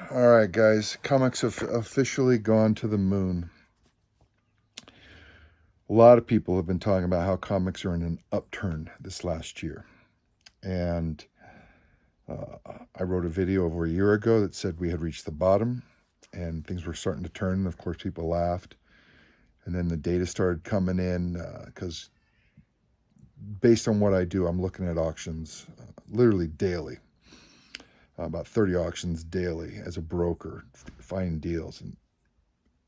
All right, guys. Comics have officially gone to the moon. A lot of people have been talking about how comics are in an upturn this last year. And I wrote a video over a year ago that said we had reached the bottom and things were starting to turn. And of course, people laughed. And then the data started coming in because based on what I do, I'm looking at auctions literally daily. About 30 auctions daily as a broker, finding deals. And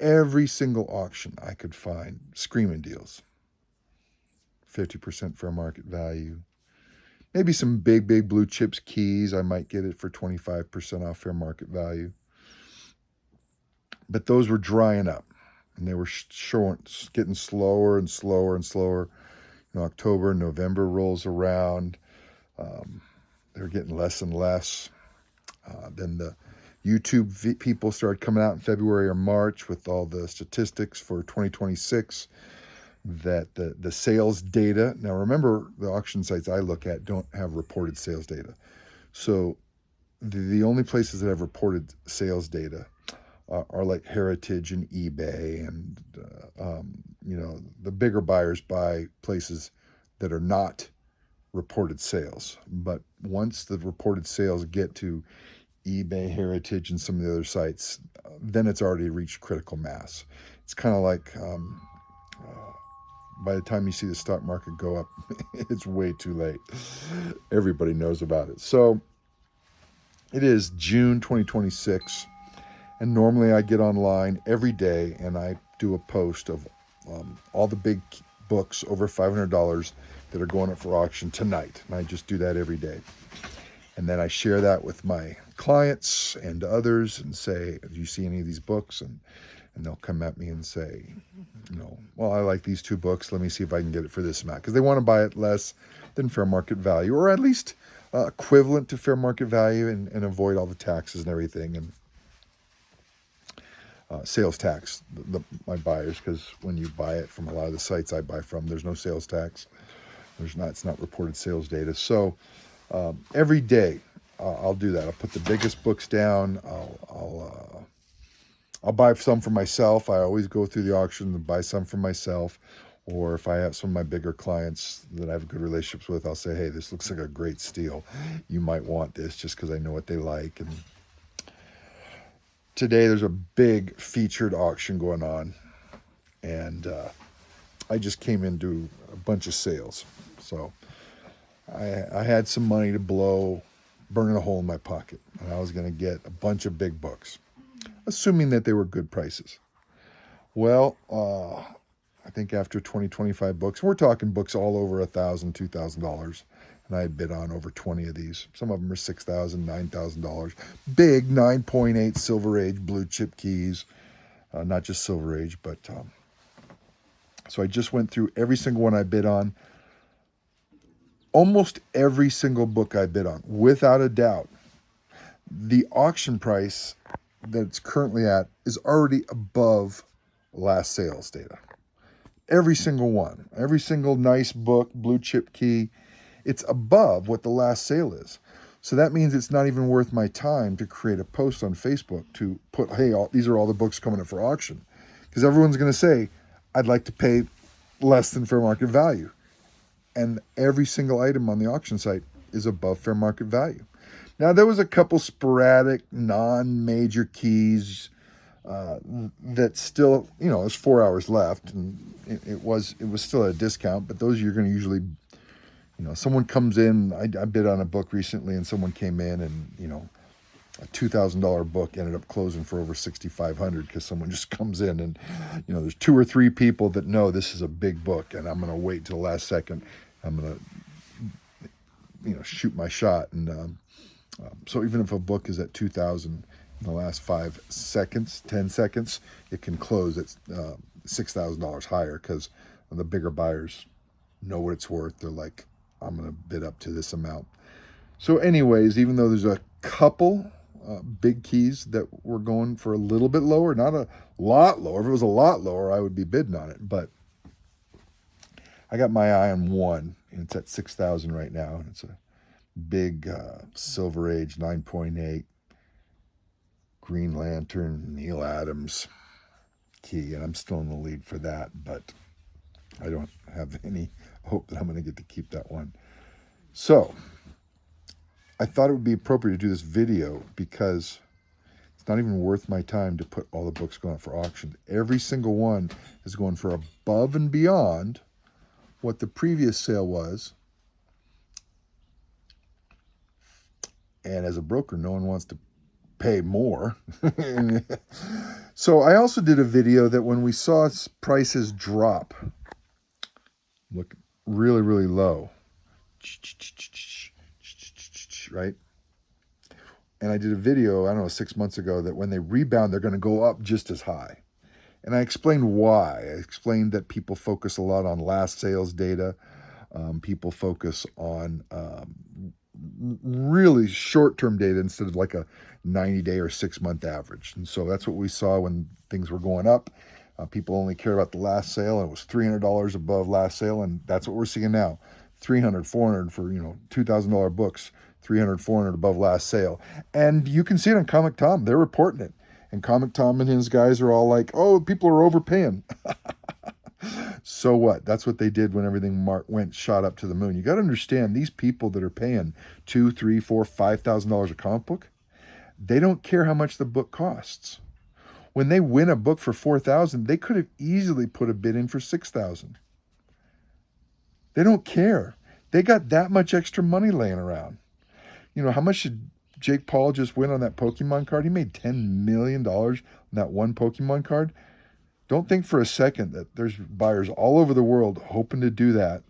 every single auction I could find, screaming deals. 50% fair market value. Maybe some big blue chips keys. I might get it for 25% off fair market value. But those were drying up and they were getting slower and slower and slower. October, November rolls around. They're getting less and less. Then the YouTube people started coming out in February or March with all the statistics for 2026 that the sales data. Now, remember, the auction sites I look at don't have reported sales data. So the only places that have reported sales data are like Heritage and eBay. And, the bigger buyers buy places that are not reported sales. But once the reported sales get to eBay, Heritage, and some of the other sites, then it's already reached critical mass. It's kind of like by the time you see the stock market go up, it's way too late. Everybody knows about it. So it is June 2026, and normally I get online every day and I do a post of all the big books over $500 that are going up for auction tonight. And I just do that every day. And then I share that with my clients and others and say, do you see any of these books? And they'll come at me and say, well, I like these two books. Let me see if I can get it for this amount. Because they want to buy it less than fair market value, or at least equivalent to fair market value, and avoid all the taxes and everything. And sales tax, my buyers, because when you buy it from a lot of the sites I buy from, there's no sales tax. It's not reported sales data. So every day I'll do that. I'll put the biggest books down. I'll buy some for myself. I always go through the auction and buy some for myself. Or if I have some of my bigger clients that I have good relationships with, I'll say, hey, this looks like a great steal. You might want this, just because I know what they like. And today there's a big featured auction going on. And I just came into a bunch of sales. So I had some money to blow, burning a hole in my pocket. And I was going to get a bunch of big books, assuming that they were good prices. Well, I think after 25 books, we're talking books all over $1,000, $2,000, and I had bid on over 20 of these. Some of them are $6,000, $9,000. Big 9.8 Silver Age blue chip keys, not just Silver Age, but so I just went through every single one I bid on. Almost every single book I bid on, without a doubt, the auction price that it's currently at is already above last sales data. Every single one, every single nice book, blue chip key, it's above what the last sale is. So that means it's not even worth my time to create a post on Facebook to put, hey, these are all the books coming up for auction. Because everyone's going to say, I'd like to pay less than fair market value. And every single item on the auction site is above fair market value. Now, there was a couple sporadic, non-major keys that still, there's 4 hours left, and it was still at a discount. But those you're going to usually, someone comes in. I bid on a book recently, and someone came in, and a $2,000 book ended up closing for over $6,500 because someone just comes in, and there's 2 or 3 people that know this is a big book, and I'm going to wait till the last second. I'm going to shoot my shot, and so even if a book is at 2,000 in the last 5 seconds, 10 seconds, it can close at $6,000 higher because the bigger buyers know what it's worth. They're like, I'm going to bid up to this amount. So anyways, even though there's a couple big keys that were going for a little bit lower, not a lot lower. If it was a lot lower, I would be bidding on it. But I got my eye on one, and it's at 6,000 right now. And it's a big Silver Age 9.8 Green Lantern, Neil Adams, key, and I'm still in the lead for that, but I don't have any hope that I'm going to get to keep that one. So I thought it would be appropriate to do this video because it's not even worth my time to put all the books going up for auction. Every single one is going for above and beyond what the previous sale was. And as a broker, no one wants to pay more. So I also did a video that when we saw prices drop, look really, really low, right? And I did a video, I don't know, 6 months ago, that when they rebound, they're going to go up just as high. And I explained why. I explained that people focus a lot on last sales data. People focus on really short-term data instead of like a 90-day or 6-month average. And so that's what we saw when things were going up. People only cared about the last sale, and it was $300 above last sale, and that's what we're seeing now. $300, $400 for, $2,000 books, $300, $400 above last sale. And you can see it on Comic Tom. They're reporting it. And Comic Tom and his guys are all like, oh, people are overpaying. So what? That's what they did when everything shot up to the moon. You got to understand, these people that are paying $2,000, $3,000, $4,000, $5,000 a comic book, they don't care how much the book costs. When they win a book for $4,000, they could have easily put a bid in for $6,000. They don't care. They got that much extra money laying around. How much did Jake Paul just win on that Pokemon card? He made $10 million on that one Pokemon card. Don't think for a second that there's buyers all over the world hoping to do that.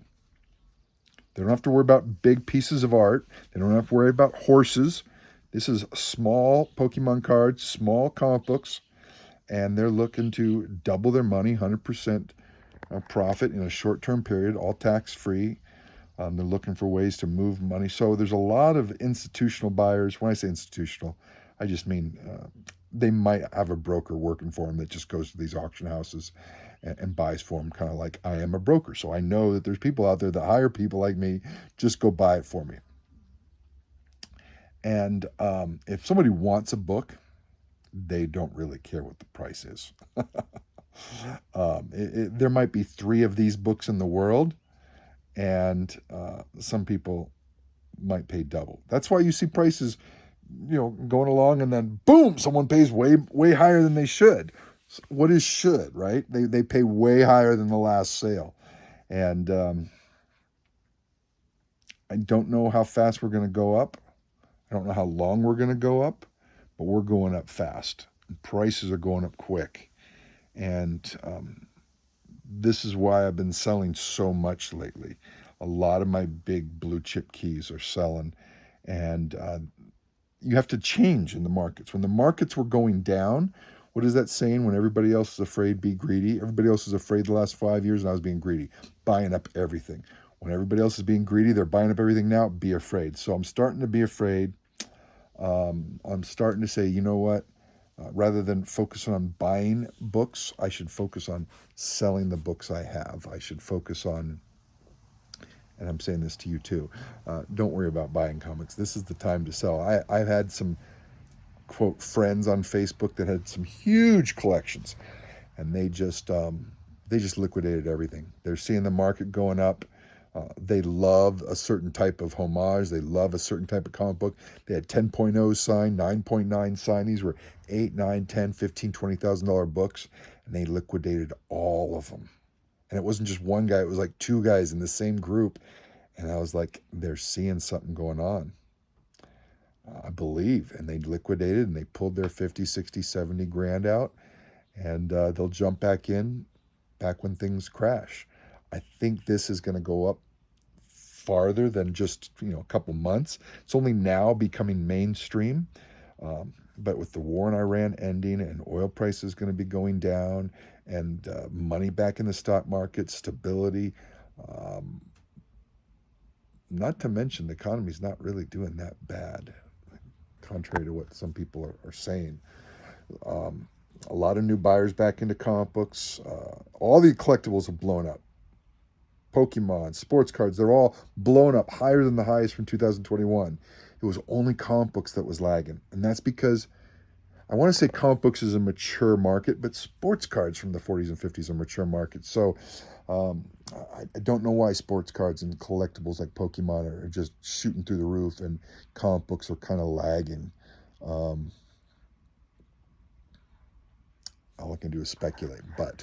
They don't have to worry about big pieces of art. They don't have to worry about horses. This is small Pokemon cards, small comic books, and they're looking to double their money, 100% profit in a short-term period, all tax-free. They're looking for ways to move money. So there's a lot of institutional buyers. When I say institutional, I just mean they might have a broker working for them that just goes to these auction houses and buys for them, kind of like I am a broker. So I know that there's people out there that hire people like me, just go buy it for me. And if somebody wants a book, they don't really care what the price is. There might be 3 of these books in the world, and some people might pay double. That's why you see prices, going along, and then boom, someone pays way higher than they should. What is should, right? They pay way higher than the last sale. And I don't know how fast we're going to go up. I don't know how long we're going to go up, but we're going up fast. Prices are going up quick. And this is why I've been selling so much lately. A lot of my big blue chip keys are selling. And you have to change in the markets. When the markets were going down, what is that saying? When everybody else is afraid, be greedy. Everybody else is afraid the last 5 years, and I was being greedy, buying up everything. When everybody else is being greedy, they're buying up everything now, be afraid. So I'm starting to be afraid. I'm starting to say, you know what? Rather than focusing on buying books, I should focus on selling the books I have. I should focus on, and I'm saying this to you too, don't worry about buying comics. This is the time to sell. I've had some, quote, friends on Facebook that had some huge collections, and they just liquidated everything. They're seeing the market going up. They love a certain type of homage. They love a certain type of comic book. They had 10.0 signed, 9.9 signed. These were $8, $9, $10, $15, $20,000 books, and they liquidated all of them. And it wasn't just one guy. It was like 2 guys in the same group. And I was like, they're seeing something going on, I believe. And they liquidated, and they pulled their 50, 60, 70 grand out. And they'll jump back in back when things crash. I think this is going to go up farther than just, a couple months. It's only now becoming mainstream. But with the war in Iran ending and oil prices going to be going down and money back in the stock market, stability, not to mention the economy's not really doing that bad, contrary to what some people are saying. A lot of new buyers back into comic books. All the collectibles have blown up. Pokemon, sports cards, they're all blown up higher than the highs from 2021. It was only comic books that was lagging. And that's because I want to say comic books is a mature market, but sports cards from the 40s and 50s are mature markets. So um, I don't know why sports cards and collectibles like Pokemon are just shooting through the roof and comic books are kind of lagging. Um, all I can do is speculate, but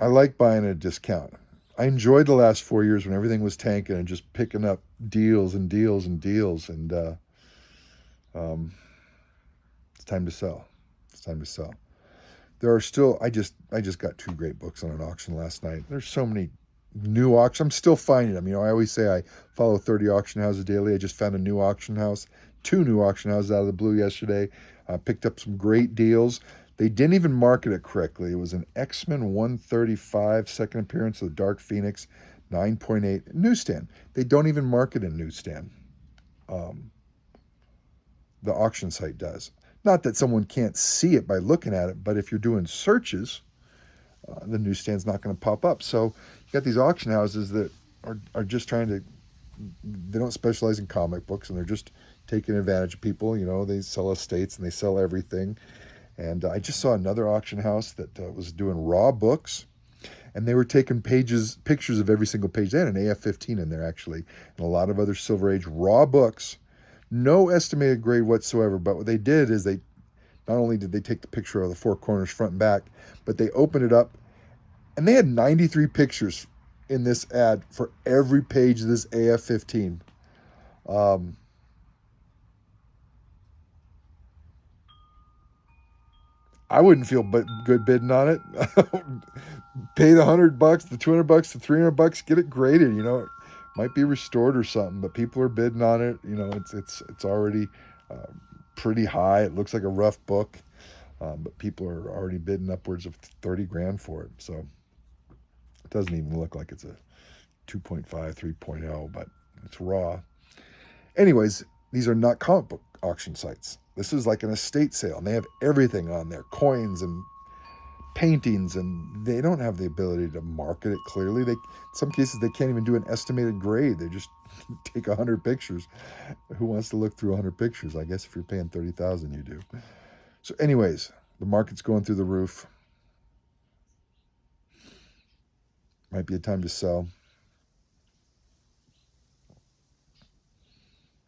I like buying at a discount. I enjoyed the last 4 years when everything was tanking and just picking up deals and deals and deals, and um, it's time to sell. It's time to sell. There are still. I just got two great books on an auction last night. There's so many new auctions. I'm still finding them. I always say I follow 30 auction houses daily. I just found a new auction house, two new auction houses out of the blue yesterday. Picked up some great deals. They didn't even market it correctly. It was an X-Men 135 second appearance of the Dark Phoenix, 9.8 newsstand. They don't even market in newsstand. Um, the auction site does. Not that someone can't see it by looking at it, but if you're doing searches, the newsstand's not going to pop up. So you got these auction houses that are just trying to, they don't specialize in comic books and they're just taking advantage of people. They sell estates and they sell everything. And I just saw another auction house that was doing raw books, and they were taking pictures of every single page. They had an AF-15 in there actually, and a lot of other Silver Age raw books. No estimated grade whatsoever, but what they did is they not only did they take the picture of the four corners front and back, but they opened it up, and they had 93 pictures in this ad for every page of this AF-15. Um, I wouldn't feel good bidding on it. Pay the $100, the $200, the $300, get it graded. It might be restored or something, but people are bidding on it. It's already uh, pretty high. It looks like a rough book, but people are already bidding upwards of 30 grand for it. So it doesn't even look like it's a 2.5, 3.0, but it's raw. Anyways, these are not comic book auction sites. This is like an estate sale, and they have everything on there, coins and paintings, and they don't have the ability to market it clearly. In some cases, they can't even do an estimated grade. They just take 100 pictures. Who wants to look through 100 pictures? I guess if you're paying $30,000, you do. So anyways, the market's going through the roof. Might be a time to sell.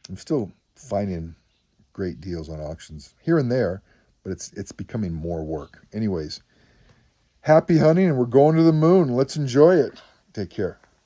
I'm still finding great deals on auctions here and there, but it's becoming more work. Anyways, happy hunting, and we're going to the moon. Let's enjoy it. Take care.